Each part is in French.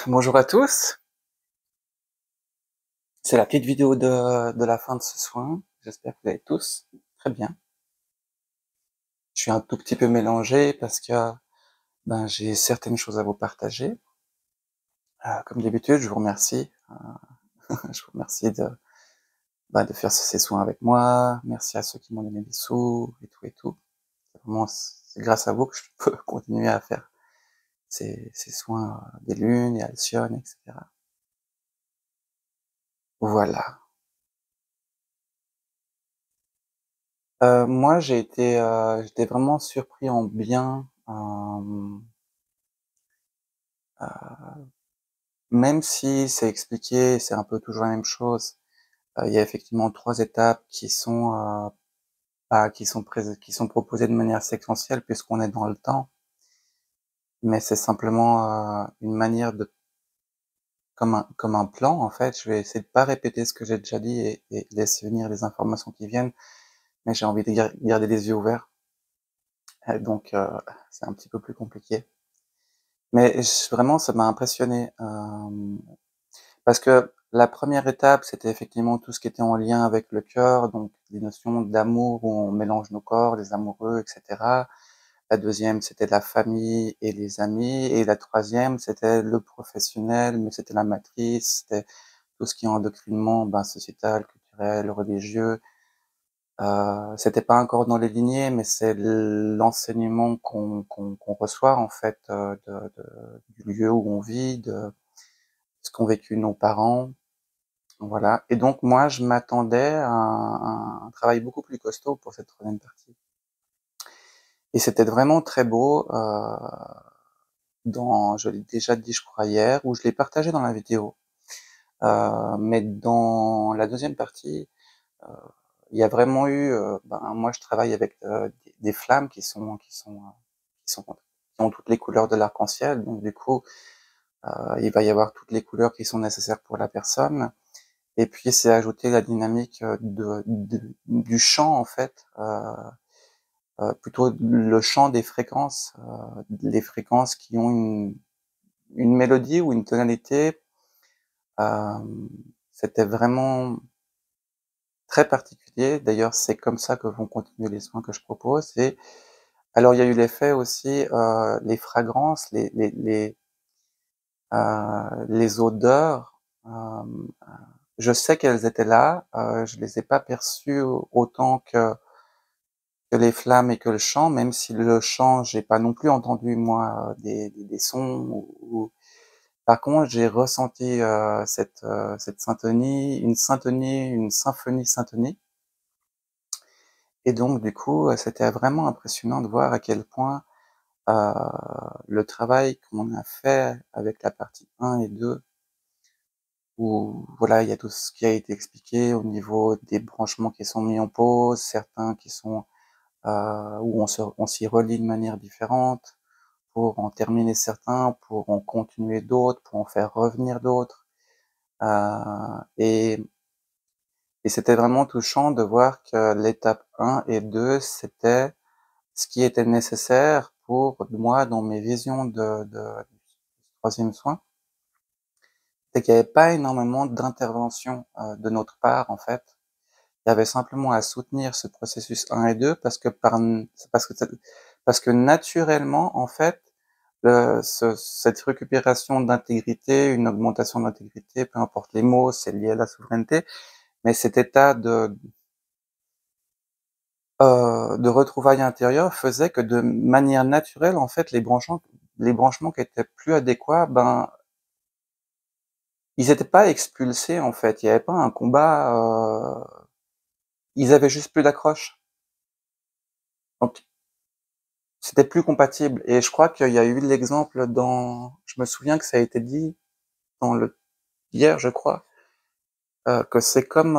Bonjour à tous, c'est la petite vidéo de la fin de ce soin. J'espère que vous allez tous très bien. Je suis un tout petit peu mélangé parce que j'ai certaines choses à vous partager. Comme d'habitude, je vous remercie. Je vous remercie de faire ces soins avec moi. Merci à ceux qui m'ont donné des sous et tout et tout. Vraiment, c'est grâce à vous que je peux continuer à faire ces soins des lunes et Alcyone, etc. Voilà. Moi, j'étais vraiment surpris en bien. Même si c'est expliqué, c'est un peu toujours la même chose, il y a effectivement 3 étapes qui sont proposées de manière séquentielle puisqu'on est dans le temps, mais c'est simplement, une manière de comme un plan en fait. Je vais essayer de pas répéter ce que j'ai déjà dit et laisser venir les informations qui viennent, mais j'ai envie de garder les yeux ouverts donc c'est un petit peu plus compliqué. Mais vraiment ça m'a impressionné, parce que la première étape, c'était effectivement tout ce qui était en lien avec le cœur, donc les notions d'amour où on mélange nos corps, les amoureux, et cetera. La deuxième, c'était la famille et les amis, et la troisième, c'était le professionnel, mais c'était la matrice, c'était tout ce qui est endoctrinement, sociétal, culturel, religieux. C'était pas encore dans les lignées, mais c'est l'enseignement qu'on reçoit en fait du lieu où on vit, de ce qu'ont vécu nos parents. Voilà. Et donc moi, je m'attendais à un travail beaucoup plus costaud pour cette troisième partie. Et c'était vraiment très beau. Je l'ai déjà dit, je crois hier, ou je l'ai partagé dans la vidéo. Mais dans la deuxième partie, euh, il y a vraiment eu. Moi, je travaille avec des flammes qui ont toutes les couleurs de l'arc-en-ciel. Donc du coup, il va y avoir toutes les couleurs qui sont nécessaires pour la personne. Et puis c'est ajouter la dynamique du chant en fait, plutôt le chant des fréquences, les fréquences qui ont une mélodie ou une tonalité. Euh, C'était vraiment très particulier. D'ailleurs, c'est comme ça que vont continuer les soins que je propose. Et alors il y a eu l'effet aussi, les fragrances, les odeurs. Je sais qu'elles étaient là, je les ai pas perçues autant que les flammes et que le chant, même si le chant, j'ai pas non plus entendu moi des sons par contre j'ai ressenti cette syntonie, une symphonie. Et donc du coup, c'était vraiment impressionnant de voir à quel point euh, le travail qu'on a fait avec la partie 1 et 2, où voilà, il y a tout ce qui a été expliqué au niveau des branchements qui sont mis en pause, certains qui sont où on s'y relie de manière différente, pour en terminer certains, pour en continuer d'autres, pour en faire revenir d'autres. Et, et c'était vraiment touchant de voir que l'étape 1 et 2, c'était ce qui était nécessaire pour moi dans mes visions du troisième soin. C'est qu'il n'y avait pas énormément d'intervention de notre part, en fait. Il y avait simplement à soutenir ce processus 1 et 2 parce que naturellement, en fait, cette récupération d'intégrité, une augmentation d'intégrité, peu importe les mots, c'est lié à la souveraineté, mais cet état de retrouvailles intérieures faisait que de manière naturelle, en fait, les branchements qui étaient plus adéquats, ils n'étaient pas expulsés, en fait. Il n'y avait pas un combat, ils avaient juste plus d'accroche. Donc, c'était plus compatible. Et je crois qu'il y a eu l'exemple je me souviens que ça a été dit hier, je crois, que c'est comme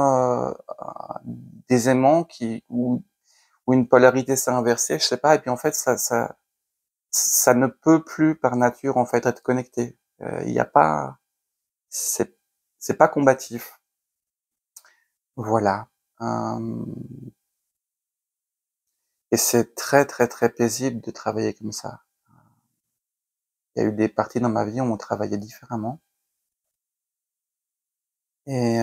des aimants où une polarité s'est inversée, je sais pas, et puis en fait, ça ne peut plus par nature en fait être connecté. Il y a pas, c'est, c'est pas combatif. Voilà. Euh, et c'est très très très paisible de travailler comme ça. Il y a eu des parties dans ma vie où on travaillait différemment et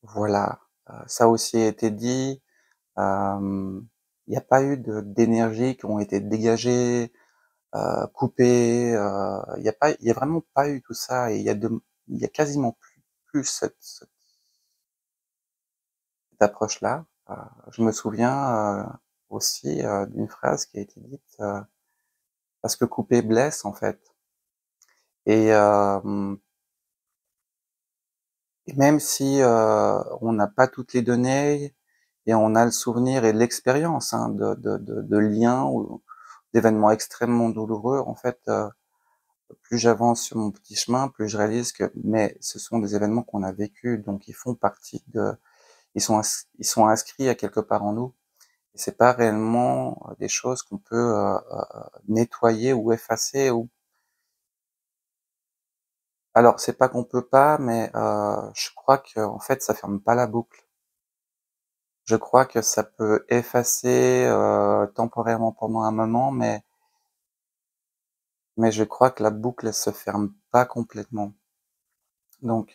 voilà, ça a aussi été dit. Il y a pas eu de d'énergie qui ont été dégagées, coupées, il y a vraiment pas eu tout ça et il y a quasiment plus cette approche-là. Je me souviens, aussi, d'une phrase qui a été dite, parce que couper blesse, en fait et même si, on n'a pas toutes les données et on a le souvenir et l'expérience, hein, de liens ou d'événements extrêmement douloureux, en fait, plus j'avance sur mon petit chemin, plus je réalise que mais ce sont des événements qu'on a vécus, donc ils font partie de ils sont inscrits à quelque part en nous. Et c'est pas réellement, des choses qu'on peut, nettoyer ou effacer ou alors c'est pas qu'on peut pas, mais, je crois qu'en fait ça ferme pas la boucle. Je crois que ça peut effacer, temporairement pendant un moment, mais je crois que la boucle elle se ferme pas complètement. Donc,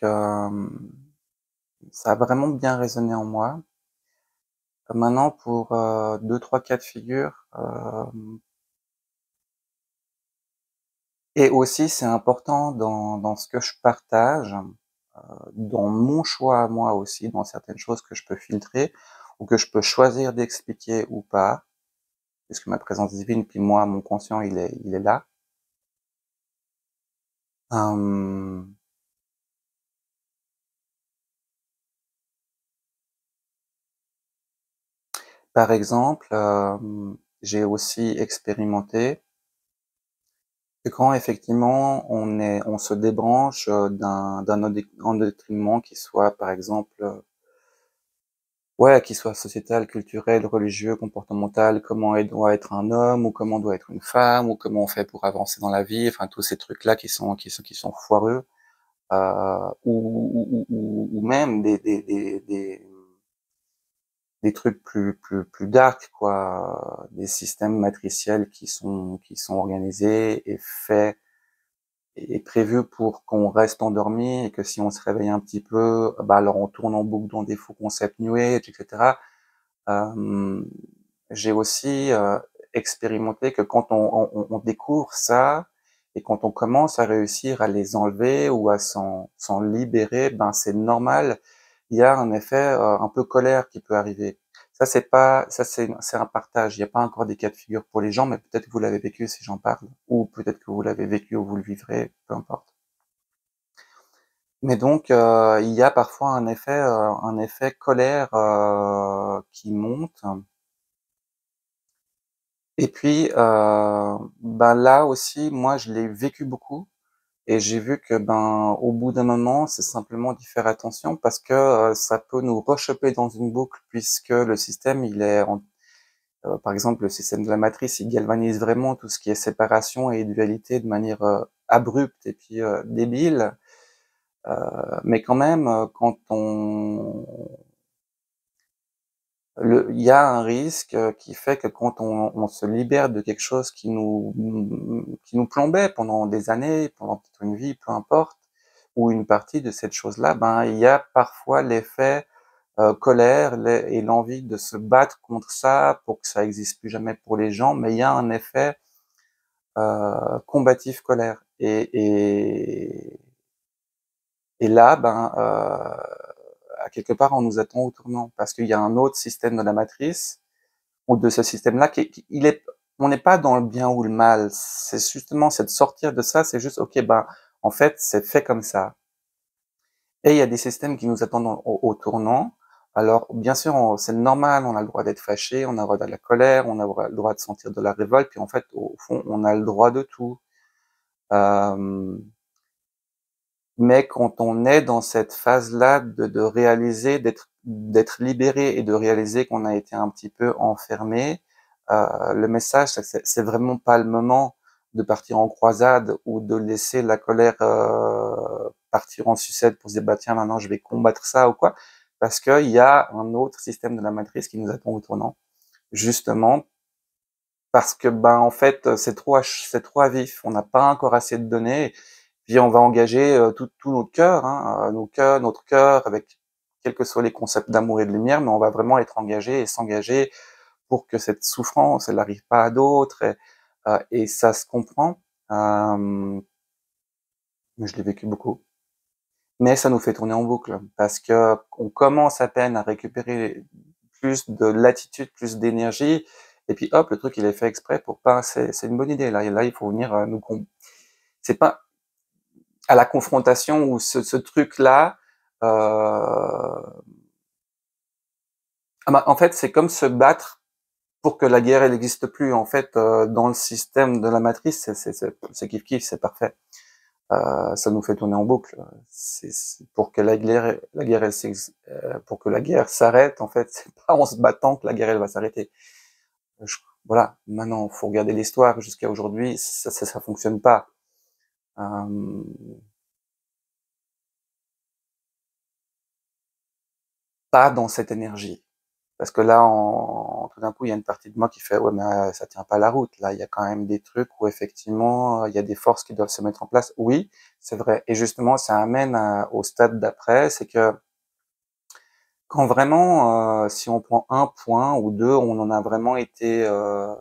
ça a vraiment bien résonné en moi. Maintenant pour, 2-3 cas de figure, et aussi c'est important dans ce que je partage, dans mon choix à moi aussi, dans certaines choses que je peux filtrer ou que je peux choisir d'expliquer ou pas, puisque ma présence divine, puis moi, mon conscient, il est là. Hem, Par exemple, j'ai aussi expérimenté que quand effectivement on se débranche, d'un endoctrinement qui soit par exemple, ouais, qui soit sociétal, culturel, religieux, comportemental, comment doit être un homme ou comment doit être une femme ou comment on fait pour avancer dans la vie, enfin tous ces trucs-là qui sont foireux, ou même des trucs plus dark quoi, des systèmes matriciels qui sont organisés et faits et prévus pour qu'on reste endormi et que si on se réveille un petit peu, bah alors on tourne en boucle dans des faux concepts New Age, et cetera. Hem, j'ai aussi, expérimenté que quand on découvre ça et quand on commence à réussir à les enlever ou à s'en libérer, ben, c'est normal. Il y a un effet, un peu colère qui peut arriver. Ça, c'est pas ça, c'est un partage. Il y a pas encore des cas de figure pour les gens, mais peut-être que vous l'avez vécu si j'en parle ou peut-être que vous l'avez vécu ou vous le vivrez, peu importe. Mais donc, il y a parfois un effet colère, qui monte. Et puis, bah, là aussi, moi, je l'ai vécu beaucoup et j'ai vu que, ben, au bout d'un moment, c'est simplement d'y faire attention parce que, ça peut nous rechoper dans une boucle puisque le système, il est par exemple, le système de la matrice, il galvanise vraiment tout ce qui est séparation et dualité de manière, abrupte et puis, débile. Mais quand même, quand il y a un risque, qui fait que quand on se libère de quelque chose qui nous plombait pendant des années, pendant peut-être une vie, peu importe, ou une partie de cette chose-là, ben, il y a parfois l'effet, colère et l'envie de se battre contre ça pour que ça existe plus jamais pour les gens, mais il y a un effet, combatif colère et là, ben, à quelque part, on nous attend au tournant parce qu'il y a un autre système de la matrice ou de ce système-là qui il est on n'est pas dans le bien ou le mal, c'est justement, c'est de sortir de ça, c'est juste: «OK, ben, en fait, c'est fait comme ça» et il y a des systèmes qui nous attendent au tournant. Alors bien sûr, c'est normal, on a le droit d'être fâché, on a le droit de la colère, on a le droit de sentir de la révolte, puis en fait, au fond, on a le droit de tout. Hem Mais quand on est dans cette phase-là de réaliser, d'être libéré et de réaliser qu'on a été un petit peu enfermé, le message, c'est vraiment pas le moment de partir en croisade ou de laisser la colère, partir en sucette pour se dire: «Bah, tiens, maintenant je vais combattre ça» ou quoi. Parce qu'il y a un autre système de la matrice qui nous attend au tournant, justement parce que, ben, en fait, c'est trop à vif. On n'a pas encore assez de données. Puis on va engager tout notre cœur, hein, notre cœur, avec quels que soient les concepts d'amour et de lumière, mais on va vraiment être engagé et s'engager pour que cette souffrance, elle n'arrive pas à d'autres. Et ça se comprend. Euh, mais je l'ai vécu beaucoup. Mais ça nous fait tourner en boucle parce que on commence à peine à récupérer plus de latitude, plus d'énergie, et puis hop, le truc il est fait exprès pour pas. C'est une bonne idée là. Et là, il faut venir c'est pas à la confrontation ou ce truc là. En fait, c'est comme se battre pour que la guerre elle n'existe plus. En fait, dans le système de la matrice, c'est kiff kiff, c'est parfait. Ça nous fait tourner en boucle. Pour que pour que la guerre s'arrête, en fait, c'est pas en se battant que la guerre elle va s'arrêter. Voilà. Maintenant, faut regarder l'histoire jusqu'à aujourd'hui, ça fonctionne pas. Pas dans cette énergie. Parce que là, tout d'un coup, il y a une partie de moi qui fait, ouais, mais ça tient pas la route. Là, il y a quand même des trucs où effectivement, il y a des forces qui doivent se mettre en place. Oui, c'est vrai. Et justement, ça amène au stade d'après, c'est que quand vraiment, si on prend un point ou deux, on en a vraiment été,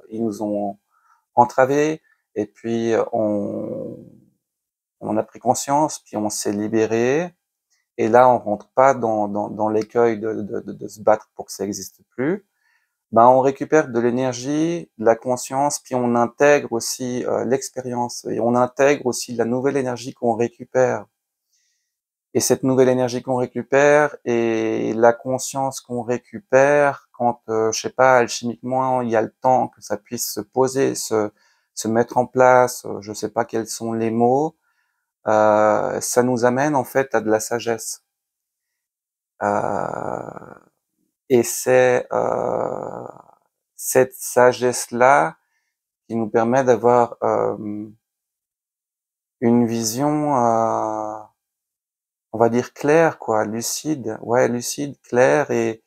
ils nous ont entravés, et puis on en a pris conscience, puis on s'est libéré. Et là, on rentre pas dans l'écueil de se battre pour que ça existe plus. Ben, on récupère de l'énergie, de la conscience, puis on intègre aussi l'expérience, et on intègre aussi la nouvelle énergie qu'on récupère. Et cette nouvelle énergie qu'on récupère et la conscience qu'on récupère, quand, je sais pas, alchimiquement, il y a le temps que ça puisse se poser, se mettre en place, je sais pas quels sont les mots, ça nous amène en fait à de la sagesse. Euh, et c'est cette sagesse-là qui nous permet d'avoir une vision, on va dire claire, quoi, lucide, ouais, lucide, claire et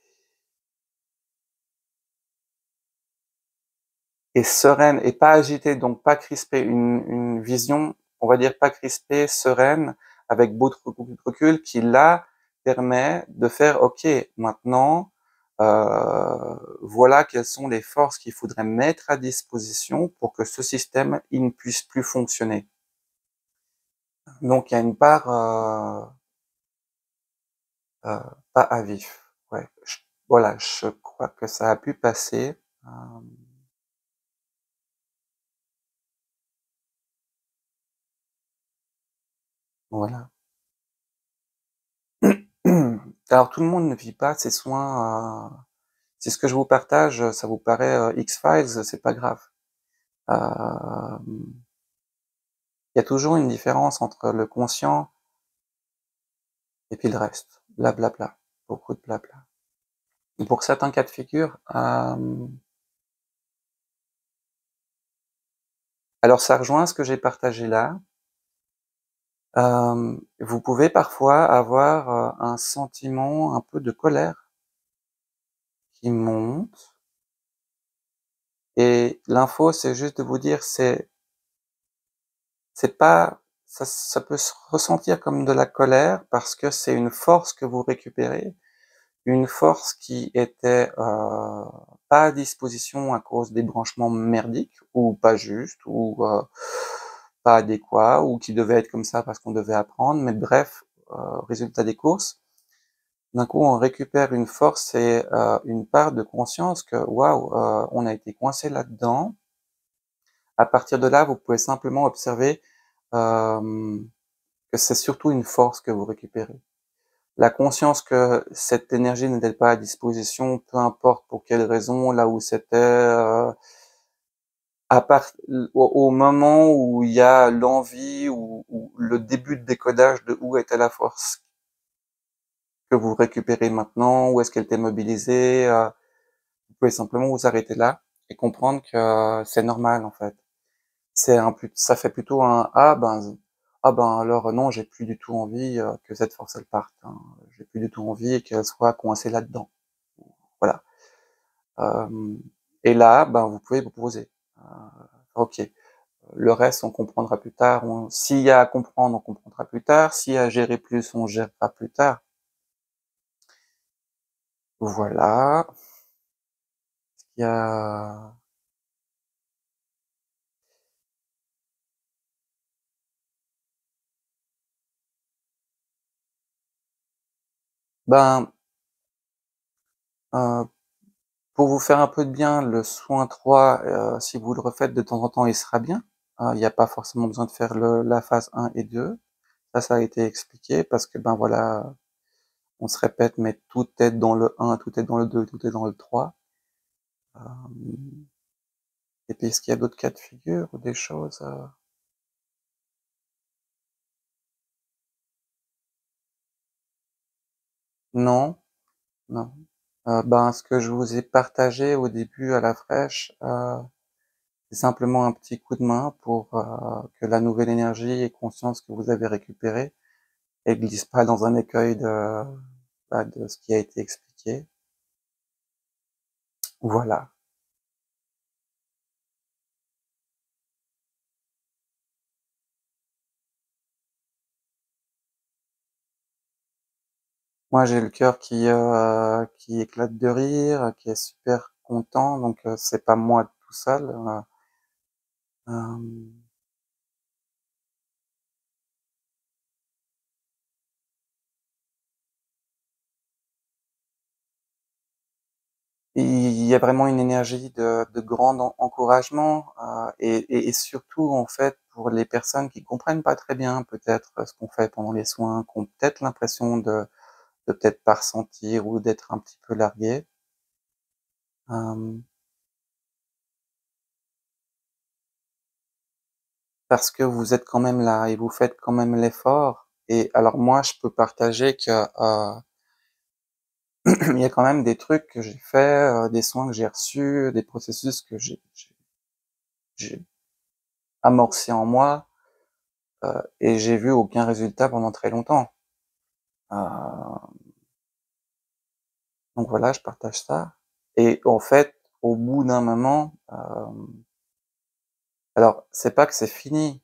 sereine, et pas agitée, donc pas crispée, une vision, on va dire pas crispée, sereine, avec beaucoup de recul, qui là permet de faire, ok, maintenant, voilà quelles sont les forces qu'il faudrait mettre à disposition pour que ce système il ne puisse plus fonctionner. Donc il y a une part euh, pas à vif. Ouais, voilà, je crois que ça a pu passer. Euh, voilà. Alors tout le monde ne vit pas ses soins. Si ce que je vous partage, ça vous paraît X-Files, c'est pas grave. Il y a toujours une différence entre le conscient et puis le reste. Blablabla. Beaucoup de blabla. Pour certains cas de figure, alors ça rejoint ce que j'ai partagé là. Vous pouvez parfois avoir un sentiment un peu de colère qui monte. Et l'info, c'est juste de vous dire, c'est pas, ça peut se ressentir comme de la colère parce que c'est une force que vous récupérez, une force qui était pas à disposition à cause des branchements merdiques ou pas justes ou pas adéquats ou qui devaient être comme ça parce qu'on devait apprendre. Mais bref, résultat des courses. D'un coup, on récupère une force et une part de conscience que waouh, on a été coincé là-dedans. À partir de là, vous pouvez simplement observer euh, que c'est surtout une force que vous récupérez. La conscience que cette énergie n'était pas à disposition, peu importe pour quelle raison, là où c'était, à part, au moment où il y a l'envie ou le début de décodage de où était la force que vous récupérez maintenant, où est-ce qu'elle était mobilisée, vous pouvez simplement vous arrêter là et comprendre que c'est normal en fait. Ça fait plutôt un ah ben alors non, j'ai plus du tout envie que cette force elle parte. Hein. J'ai plus du tout envie qu'elle soit coincée là-dedans. Voilà. Euh, et là, ben vous pouvez vous poser. OK. Le reste, on comprendra plus tard. S'il y a à comprendre, on comprendra plus tard. S'il y a à gérer plus, on gérera plus tard. Voilà. Il y a ben, heu, pour vous faire un peu de bien, le soin 3, si vous le refaites de temps en temps, il sera bien. Il y a pas forcément besoin de faire la phase 1 et 2. Ça a été expliqué parce que, ben, voilà, on se répète, mais tout est dans le 1, tout est dans le 2, tout est dans le 3. Hem Et puis est-ce qu'il y a d'autres cas de figure ou des choses, Non, non. Ben, ce que je vous ai partagé au début à la fraîche, c'est simplement un petit coup de main pour, que la nouvelle énergie et conscience que vous avez récupérée, elle glisse pas dans un écueil de ce qui a été expliqué. Voilà. Moi, j'ai le cœur qui éclate de rire, qui est super content, donc c'est pas moi tout seul, hem Il y a vraiment une énergie de grand encouragement, et surtout, en fait, pour les personnes qui comprennent pas très bien peut-être ce qu'on fait pendant les soins, qui ont peut-être l'impression de peut-être pas ressentir ou d'être un petit peu larguées. Hem, Parce que vous êtes quand même là et vous faites quand même l'effort, et alors moi, je peux partager que, il y a quand même des trucs que j'ai fait, des soins que j'ai reçus, des processus que j'ai amorcés en moi, et j'ai vu aucun résultat pendant très longtemps. Heu, donc voilà, je partage ça, et en fait, au bout d'un moment, alors c'est pas que c'est fini,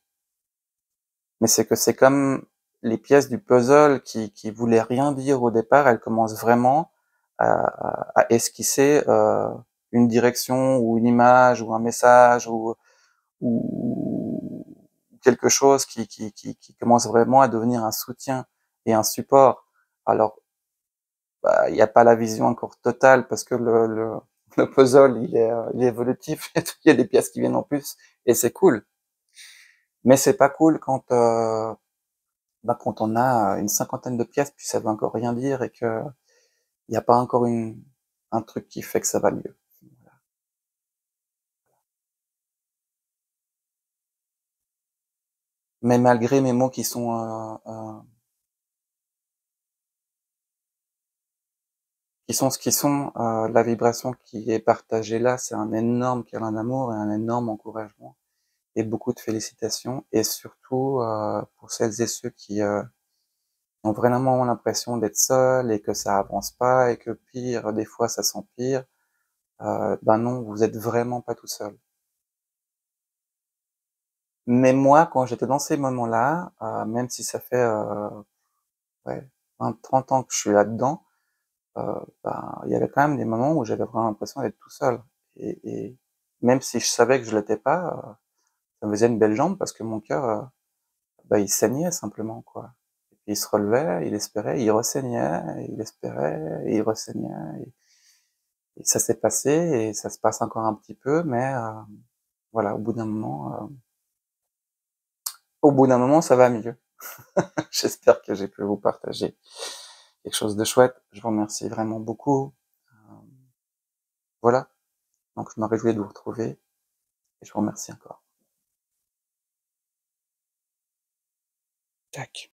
mais c'est que c'est comme les pièces du puzzle qui voulaient rien dire au départ, elles commencent vraiment à esquisser, une direction ou une image ou un message ou quelque chose qui commence vraiment à devenir un soutien et un support. Alors, bah, il y a pas la vision encore totale parce que le puzzle, il est évolutif. Il y a des pièces qui viennent en plus et c'est cool. Mais c'est pas cool quand, bah, quand on a une cinquantaine de pièces, puis ça veut encore rien dire et qu'il y a pas encore un truc qui fait que ça va mieux. Mais malgré mes mots qui sont ce qu'ils sont, la vibration qui est partagée là, c'est un énorme câlin d'amour et un énorme encouragement et beaucoup de félicitations, et surtout, pour celles et ceux qui, ont vraiment l'impression d'être seuls et que ça avance pas et que pire, des fois ça s'empire, ben non, vous êtes vraiment pas tout seul. Mais moi, quand j'étais dans ces moments-là, même si ça fait, ouais, 20-30 ans que je suis là-dedans, ben, il y avait quand même des moments où j'avais vraiment l'impression d'être tout seul, et même si je savais que je l'étais pas, ça me faisait une belle jambe parce que mon cœur, bah, il saignait simplement, quoi. Et puis il se relevait, il espérait, il ressaignait, il espérait, et il ressaignait, et ça s'est passé et ça se passe encore un petit peu, mais voilà, au bout d'un moment, ça va mieux. J'espère que j'ai pu vous partager quelque chose de chouette. Je vous remercie vraiment beaucoup. Hem, voilà, donc je me réjouis de vous retrouver et je vous remercie encore. Tac.